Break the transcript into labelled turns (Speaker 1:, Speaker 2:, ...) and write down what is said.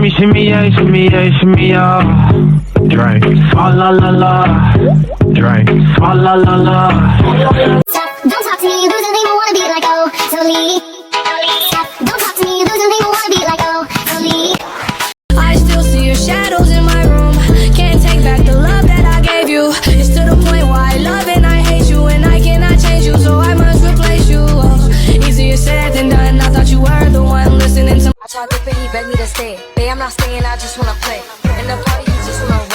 Speaker 1: shimmy, shimmy, yeah, shimmy, yeah, shimmy, yeah. Drink, swalla la la. Drink, swalla la la.
Speaker 2: Stop, don't talk to me, losing people wanna be like oh, so leave. Stop, don't talk to me, losing people wanna be like oh, so leave.
Speaker 3: I still see your shadows in my room. Can't take back the love that I gave you. It's to the point where I love and I hate you, and I cannot change you, so I must replace you. Oh, easier said than done. I thought you were the one listening to.
Speaker 4: I tried to pay, he begged me to stay. Babe, I'm not staying, I just wanna play. In the party, you just wanna